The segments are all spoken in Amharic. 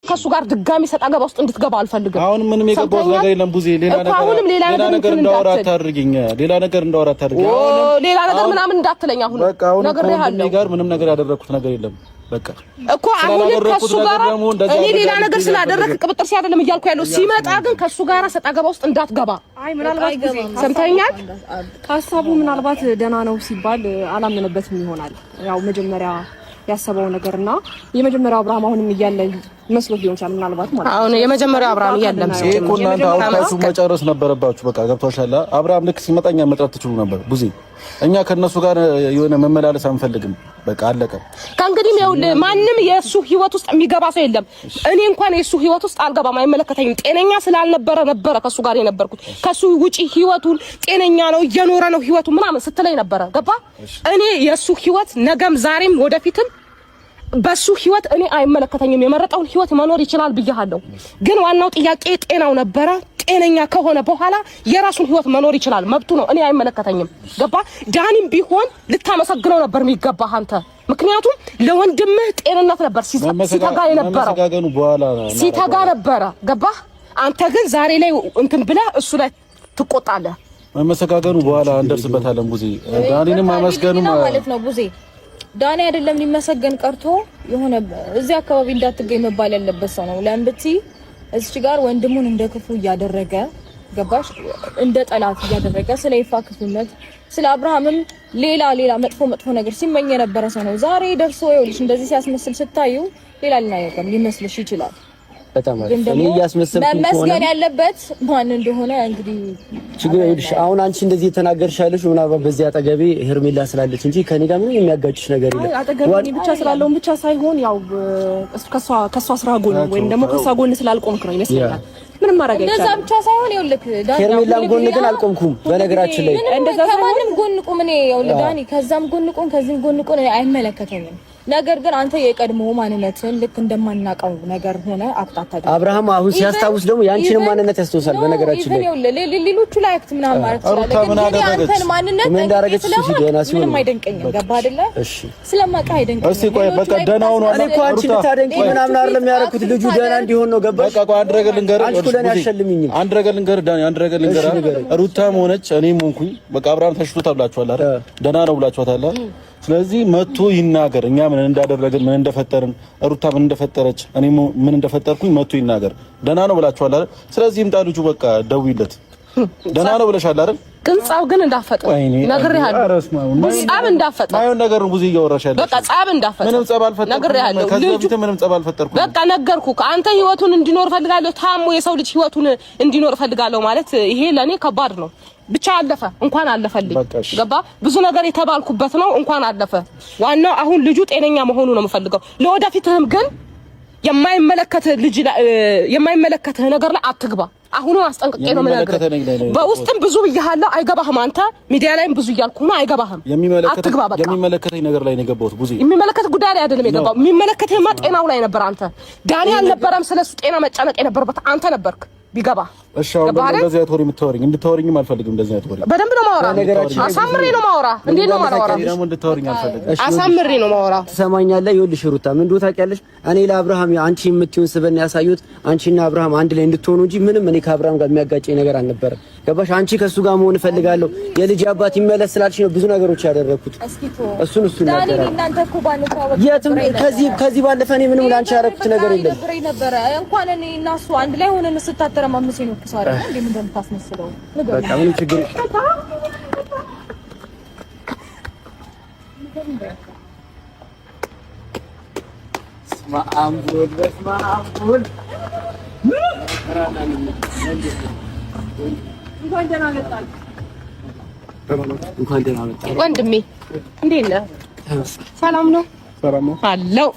ከሱ ጋር ድጋሚ ሰጣ ገባ ውስጥ እንድትገባ አልፈልግም። አሁን ምንም የገባው ነገር የለም ቡዜ። ሌላ ነገር እንዳወራ አታድርጊኝ። ሌላ ነገር ምናምን እንዳትለኝ። አሁን ነገር ያለው ምንም ነገር ያደረኩት ነገር የለም። በቃ እኮ አሁን ከሱ ጋር እኔ ሌላ ነገር ስላደረክ ቅብጥር ሲያደለም እያልኩ ያለው ሲመጣ ግን ከሱ ጋር ሰጣ ገባ ውስጥ እንዳትገባ። አይ ምናልባት ሰምተኛል። ሐሳቡ ምናልባት ደና ነው ሲባል አላመነበትም ይሆናል። ያው መጀመሪያ ያሰበው ነገርና የመጀመሪያው አብርሃም አሁንም እያለ መስሎት ሊሆን ይችላል ምናልባት ማለት ነው። አሁን የመጀመሪያው አብርሃም እያለም ሲል እኮ እናንተ አውቃችሁ መጨረስ ነበረባችሁ። በቃ ገብቶሻል። አብርሃም ልክ ሲመጣኛ መጥራት ትችሉ ነበር ቡዜ። እኛ ከነሱ ጋር የሆነ መመላለስ አንፈልግም። በቃ አለቀ። ከእንግዲህ ይኸውልህ ማንም የሱ ህይወት ውስጥ የሚገባ ሰው የለም። እኔ እንኳን የሱ ህይወት ውስጥ አልገባም፣ አይመለከተኝም። ጤነኛ ስላልነበረ ነበረ ከሱ ጋር የነበርኩት። ከሱ ውጪ ህይወቱን ጤነኛ ነው እየኖረ ነው ህይወቱ ምናምን ስትለኝ ነበረ። ገባ? እኔ የሱ ህይወት ነገም ዛሬም ወደፊትም በሱ ህይወት እኔ አይመለከተኝም። የመረጠውን ህይወት መኖር ይችላል ብያለሁ። ግን ዋናው ጥያቄ ጤናው ነበረ። ጤነኛ ከሆነ በኋላ የራሱን ህይወት መኖር ይችላል፣ መብቱ ነው። እኔ አይመለከተኝም። ገባ? ዳኒም ቢሆን ልታመሰግነው ነበር የሚገባህ አንተ። ምክንያቱም ለወንድምህ ጤንነት ነበር ሲተጋ የነበረው፣ ሲተጋ ነበረ። ገባ? አንተ ግን ዛሬ ላይ እንትን ብለህ እሱ ላይ ትቆጣለህ። መመሰጋገኑ በኋላ እንደርስበታለን ቡዜ። ዳኒንም አመስገኑ ማለት ነው ቡዜ። ዳኒ አይደለም ሊመሰገን ቀርቶ የሆነ እዚህ አካባቢ እንዳትገኝ መባል ያለበት ሰው ነው። ለምብቲ እዚህ ጋር ወንድሙን እንደ ክፉ እያደረገ ገባሽ፣ እንደ ጠላት እያደረገ ስለ ይፋ ክፉነት ስለ አብርሃምም ሌላ መጥፎ ነገር ሲመኝ የነበረ ሰው ነው። ዛሬ ደርሶ ይኸውልሽ እንደዚህ ሲያስመስል ስታዩ ሌላ ነገር ሊመስልሽ ይችላል። በጣም እኔ ያስመሰልኩኝ መመስገን ያለበት ማን እንደሆነ እንግዲህ ችግር ይልሽ። አሁን አንቺ እንደዚህ የተናገርሻለሽ ምናልባት በዚህ አጠገቤ ሄርሜላ ስላለች እንጂ ከኔ ጋር ምንም የሚያጋጭሽ ነገር የለም። አጠገቤ ብቻ ስላለው ብቻ ሳይሆን ያው ከሷ ስራ ጎን ወይም ደግሞ ከሷ ጎን ስላልቆምክ ነው ይመስለኛል። ምንም ማረጋጋ እንደዛ ብቻ ሳይሆን ይኸውልህ ሄርሜላም ጎን ግን አልቆምኩም። በነገራችን ላይ እንደዛ ከማንም ጎን ቁም። እኔ ይኸውልህ ዳኒ ከዛም ጎን ቁም ከዚህም ጎን ቁም አይመለከተኝም። ነገር ግን አንተ የቀድሞ ማንነትን ልክ እንደማናቀው ነገር ሆነ አቅጣጫ አብርሃም አሁን ሲያስታውስ ደግሞ ያንቺን ማንነት ያስታውሳል። በነገራችን ላይ ሌሎቹ ላይ አክት ምናምን ማለት ይችላል። ግን አንተን ማንነት ምን እንዳረገች ሲደና ሲሆን ምንም አይደንቀኝም። ገባ አይደለ? እሺ ስለማውቅ አይደንቀኝም። እስቲ ቆይ በቃ ደህናው ነው። እኔ እኮ አንቺ ልታደንቂ ምናምን አይደለም ያደረኩት ልጁ ደህና እንዲሆን ነው። ገባሽ? በቃ ቆይ አንድ ነገር ልንገርህ። አንቺ እኮ ለኔ አሸልምኝም። አንድ ነገር ልንገርህ ዳኒ፣ አንድ ነገር ልንገርህ። ሩታም ሆነች እኔም ሆንኩኝ በቃ አብርሃም ተሽሎታል ብላችኋል አይደል? ደህና ነው ብላችኋታል አይደል? ስለዚህ መጥቶ ይናገር። እኛ ምን እንዳደረግን ምን እንደፈጠርን ሩታ ምን እንደፈጠረች እኔ ምን እንደፈጠርኩኝ መጥቶ ይናገር። ደህና ነው ብላችኋል አይደል? ስለዚህ ይምጣ ልጁ። በቃ ደውይለት። ደህና ነው ብለሻል አይደል? ግን ጻብ ግን እንዳፈጠ ነግሬሃለሁ። ጻብ እንዳፈጠ ማየው ነገር ነው። ብዙ እያወራሽ ያለሽ በቃ ጻብ እንዳፈጠ ምንም ጻብ አልፈጠርኩም። ነግሬሃለሁ። ከዚህ በፊት ምንም ጻብ አልፈጠርኩም። በቃ ነገርኩህ። አንተ ህይወቱን እንዲኖር ፈልጋለሁ። ታሞ የሰው ልጅ ህይወቱን እንዲኖር ፈልጋለሁ ማለት ይሄ ለኔ ከባድ ነው። ብቻ አለፈ። እንኳን አለፈልኝ። ገባ? ብዙ ነገር የተባልኩበት ነው። እንኳን አለፈ። ዋናው አሁን ልጁ ጤነኛ መሆኑ ነው የምፈልገው። ለወደፊትህም ግን የማይመለከትህ ነገር ላይ አትግባ። አሁኑን አስጠንቅቄ ነው የምነግርህ። በውስጥም ብዙ ብያለሁ፣ አይገባህም። አንተ ሚዲያ ላይም ብዙ እያልኩህ ነው፣ አይገባህም። አትግባ። በቃ የሚመለከተኝ ነገር ላይ ነው የገባሁት። ብዙ የሚመለከት ጉዳይ ላይ አይደለም የገባው። የሚመለከትህማ ጤናው ላይ ነበር። አንተ ዳኒ አልነበረም ስለሱ ጤና መጨነቅ የነበረበት አንተ ነበርክ። ቢገባ እሺ። አሁን እንደዚህ አትወሪ። የምትወሪኝ እንድታወሪኝም አልፈልግም። እንደዚህ አትወሪ። በደንብ ነው ማወራ። አሳምሬ ነው ማወራ። እንዴ ነው ማወራ? ደግሞ እንድታወሪኝ አልፈልግም። አሳምሬ ነው ማወራ። ትሰማኛለህ? ይኸውልሽ ሩታ ምን እንደው ታውቂያለሽ፣ እኔ ለአብርሃም አንቺ የምትይውን ስበና ያሳዩት አንቺና አብርሃም አንድ ላይ እንድትሆኑ እንጂ ምንም እኔ ከአብርሃም ጋር የሚያጋጨኝ ነገር አልነበረም። ገባሽ? አንቺ ከሱ ጋር መሆን እፈልጋለሁ የልጅ አባት ይመለስ ስላልሽ ነው ብዙ ነገሮች ያደረኩት። እሱን ዳኒ እናንተ እኮ ባንተዋወቅ የትም ከዚህ ባለፈ እኔ ምንም ላንቺ ያደረኩት ነገር የለም። ነበር እንኳን እኔ እና እሱ አንድ ላይ ሆነን ስታተረማምስ ነው ከሳራ እንዴ ምን እንደምታስመስለው ነገር በቃ ምንም ችግር ስማአምቡል እንኳን ደህና መጣህ ወንድሜ። እንዴት ነህ? ሰላም ነው? ሰላም ነው አለው።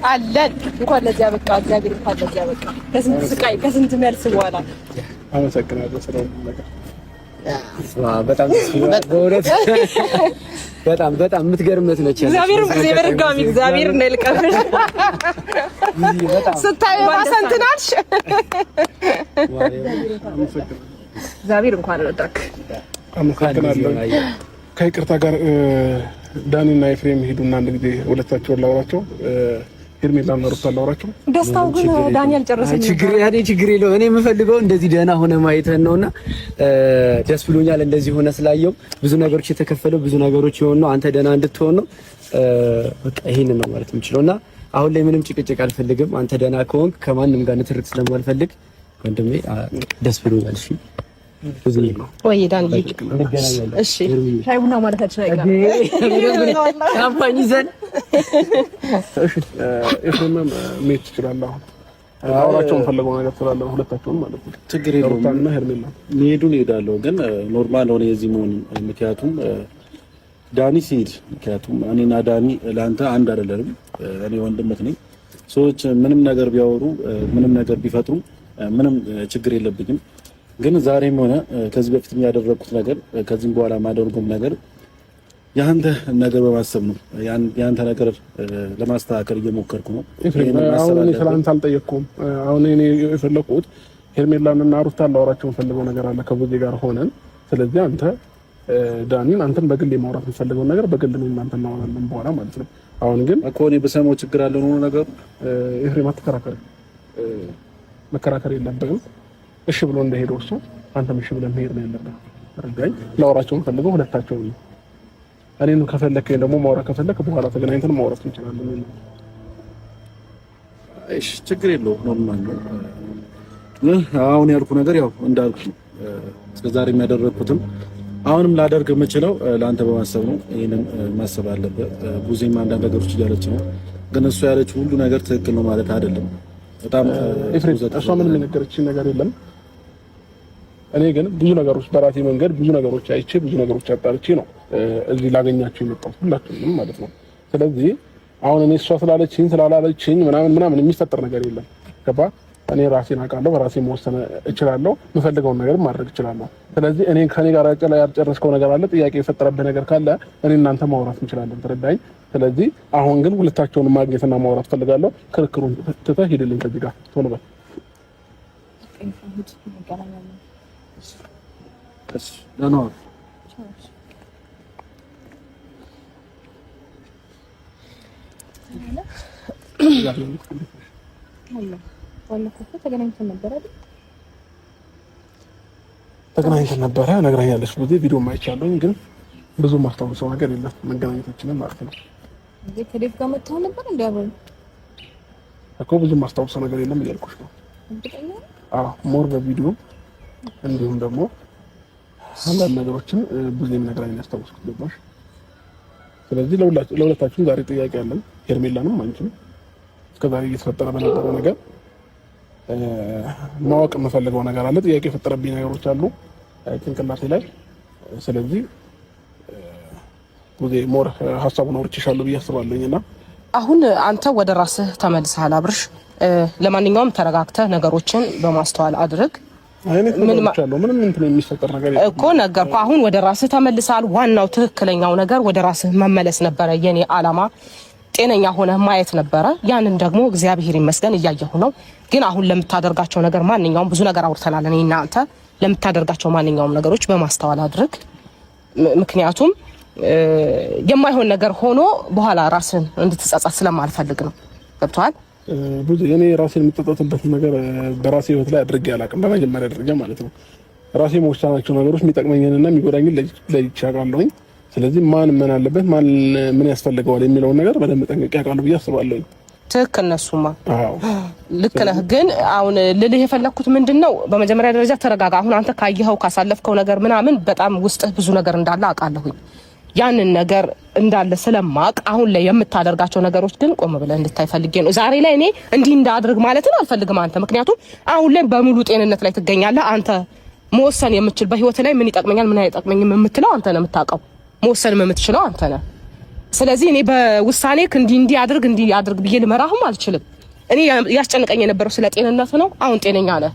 አለን እንኳን ለዚያ በቃ እግዚአብሔር እንኳን ለዚያ በቃ ከስንት ስቃይ ከስንት መልስ በኋላ አመሰግናለሁ። ስለሆነ ነገር በጣም በጣም በጣም የምትገርምት ነች። እግዚአብሔር ነው ልቀፍሽ ስታይ ባሰንትናልሽ እግዚአብሔር እንኳን ረዳክ። ከይቅርታ ጋር ዳኒና ኤፍሬም ሄዱና አንድ ጊዜ ሁለታቸውን ላውራቸው ሄርሜላን ሩታ ላውራቸው። ደስታው ግን ዳንኤል ጨረሰኝ። ችግር የለውም። እኔ የምፈልገው እንደዚህ ደህና ሆነ ማየትህን ነውና ደስ ብሎኛል። እንደዚህ ሆነ ስላየው ብዙ ነገሮች የተከፈለው ብዙ ነገሮች የሆነው አንተ ደህና እንድትሆን ነው። በቃ ይሄንን ነው ማለት የምችለውና አሁን ላይ ምንም ጭቅጭቅ አልፈልግም። አንተ ደህና ከሆንክ ከማንም ጋር ንትርክ ስለማልፈልግ ወንድሜ ደስ ብሎኛል። እሺ ወይ ዳንኤል እሺ ሻይ ቡና ማለት አትችልም። ካምፓኒ ዘን እሺ ኤፍሬም ሜት ትችላለህ። አውራቸውን ፈልገው ነገር ስላለ ሁለታቸውን ማለት ነው። ችግር የለውም እና ሄርሜላ ሄዱን እሄዳለሁ፣ ግን ኖርማል ሆነ የዚህ መሆን ምክንያቱም ዳኒ ሲሄድ ምክንያቱም እኔና ዳኒ ለአንተ አንድ አይደለንም። እኔ ወንድምህ ነኝ። ሰዎች ምንም ነገር ቢያወሩ ምንም ነገር ቢፈጥሩ ምንም ችግር የለብኝም። ግን ዛሬም ሆነ ከዚህ በፊት ያደረኩት ነገር ከዚህም በኋላ ማደርጉም ነገር ያንተ ነገር በማሰብ ነው። ያንተ ነገር ለማስተካከል እየሞከርኩ ነው። አሁን እኔ ስላንተ አልጠየቅኩም። አሁን እኔ የፈለኩት ሄርሜላንና ሩታን ላወራቸው የምፈልገው ነገር አለ ከቡዜ ጋር ሆነን። ስለዚህ አንተ ዳኒን አንተን በግል የማውራት የምፈልገው ነገር በግል ነው እናንተ እናወራለን በኋላ ማለት ነው። አሁን ግን እኮ እኔ በሰማው ችግር አለ ነው ነገሩ። ኤፍሬም አትከራከር፣ መከራከር የለብህም። እሺ ብሎ እንደሄደው እሱ አንተም እሺ ብለህ መሄድ ነው ያለብህ። ረጋኝ ላወራቸው የምፈልገው ሁለታቸው ነው። እኔን ከፈለከኝ ደግሞ ማውራት ከፈለክ በኋላ ተገናኝተን ማውራት እንችላለን። እሺ ችግር የለውም። ኖርማል ነው። አሁን ያልኩ ነገር ያው እንዳልኩ እስከዛሬ የሚያደርኩትም አሁንም ላደርግ የምችለው ለአንተ በማሰብ ነው። ይሄንን ማሰብ አለበት። ቡዜም አንዳንድ ነገሮች እያለች ነው፣ ግን እሱ ያለችው ሁሉ ነገር ትክክል ነው ማለት አይደለም። በጣም ኤፍሬም እሷ ምንም የነገረችኝ ነገር የለም። እኔ ግን ብዙ ነገሮች በራሴ መንገድ ብዙ ነገሮች አይቼ ብዙ ነገሮች አጣርቼ ነው እዚህ ላገኛችሁ የመጣሁት ሁላችሁንም ማለት ነው። ስለዚህ አሁን እኔ እሷ ስላለችኝ ስላላለችኝ ምናምን የሚፈጠር ነገር የለም። ገባ? እኔ ራሴን አውቃለሁ፣ በራሴ መወሰን እችላለሁ፣ የምፈልገውን ነገር ማድረግ እችላለሁ። ስለዚህ እኔ ከኔ ጋር ያልጨረስከው ነገር አለ፣ ጥያቄ የፈጠረብህ ነገር ካለ እኔ እናንተ ማውራት እንችላለን። ተረዳኝ? ስለዚህ አሁን ግን ሁለታቸውን ማግኘትና ማውራት ፈልጋለሁ። ክርክሩን ትተህ ሂድልኝ ከዚህ ጋር ቶሎ በል። እሺ ደህና ዋል። ተገናኝተን ነበረ ነግራኛለች። ብዙ ቪዲዮ ማይቻለኝ ግን ብዙ ማስታወሰው ነገር የለም መገናኘታችንን ማለት ነው። እዚህ ከዴፍ ጋር መጣሁ ነበር እንዲያበሉ እኮ ብዙ ማስታወሰው ነገር የለም እያልኩሽ ነው። አዎ ሞር በቪዲዮ እንዲሁም ደግሞ አንዳንድ ነገሮችን ብዙም ነግራኝ ያስታውስኩት ገባሽ? ስለዚህ ለሁለታችሁም ዛሬ ጥያቄ አለን። ሄርሜላንም አንቺም እስከዛሬ እየተፈጠረ በነበረ ነገር ማወቅ የምፈልገው ነገር አለ። ጥያቄ የፈጠረብኝ ነገሮች አሉ ጭንቅላቴ ላይ። ስለዚህ ብዙ ሞር ሀሳቡን አውርቼሻለሁ ብዬ አስባለሁኝና አሁን አንተ ወደ ራስህ ተመልሰሃል አብርሽ። ለማንኛውም ተረጋግተህ ነገሮችን በማስተዋል አድርግ። ምንም እንትን የሚፈጠር ነገር እኮ ነገርኩህ። አሁን ወደ ራስህ ተመልሰሃል። ዋናው ትክክለኛው ነገር ወደ ራስህ መመለስ ነበረ። የኔ አላማ ጤነኛ ሆነህ ማየት ነበረ። ያንን ደግሞ እግዚአብሔር ይመስገን እያየሁ ነው። ግን አሁን ለምታደርጋቸው ነገር ማንኛውም ብዙ ነገር አውርተናል እኔ እና አንተ። ለምታደርጋቸው ማንኛውም ነገሮች በማስተዋል አድርግ። ምክንያቱም የማይሆን ነገር ሆኖ በኋላ ራስን እንድትጸጸት ስለማልፈልግ ነው። ገብቶሃል? ብዙ እኔ ራሴን የምጠጣጥበት ነገር በራሴ ህይወት ላይ አድርጌ አላውቅም። በመጀመሪያ ደረጃ ማለት ነው ራሴ መወሰናቸው ነገሮች የሚጠቅመኝንና የሚጎዳኝን ለይቼ አውቃለሁኝ። ስለዚህ ማን ምን አለበት ማን ምን ያስፈልገዋል የሚለውን ነገር በደንብ ጠንቅቄ አውቃለሁ ብዬ አስባለሁኝ። ትክክል ነሱማ። አዎ ልክ ነህ። ግን አሁን ልልህ የፈለኩት ምንድነው በመጀመሪያ ደረጃ ተረጋጋ። አሁን አንተ ካየኸው ካሳለፍከው ነገር ምናምን በጣም ውስጥህ ብዙ ነገር እንዳለ አውቃለሁኝ። ያንን ነገር እንዳለ ስለማቅ አሁን ላይ የምታደርጋቸው ነገሮች ግን ቆም ብለህ እንድታይ ፈልጌ ነው። ዛሬ ላይ እኔ እንዲህ እንዳድርግ ማለትን አልፈልግም አንተ። ምክንያቱም አሁን ላይ በሙሉ ጤንነት ላይ ትገኛለህ አንተ። መወሰን የምትችል በህይወት ላይ ምን ይጠቅመኛል ምን አይጠቅመኝም የምትለው አንተ ነህ የምታውቀው። መወሰን የምትችለው አንተ ነህ። ስለዚህ እኔ በውሳኔክ እንዲህ አድርግ ብዬ ልመራህም አልችልም። እኔ ያስጨንቀኝ የነበረው ስለ ጤንነት ነው። አሁን ጤነኛ ነህ።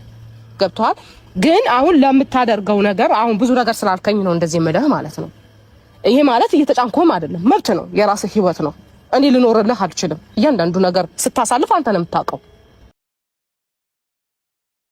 ገብቶሃል? ግን አሁን ለምታደርገው ነገር አሁን ብዙ ነገር ስላልከኝ ነው እንደዚህ የምልህ ማለት ነው። ይሄ ማለት እየተጫንኩም አይደለም፣ መብት ነው፣ የራስህ ህይወት ነው። እኔ ልኖርልህ አልችልም። እያንዳንዱ ነገር ስታሳልፍ አንተ ነው የምታውቀው።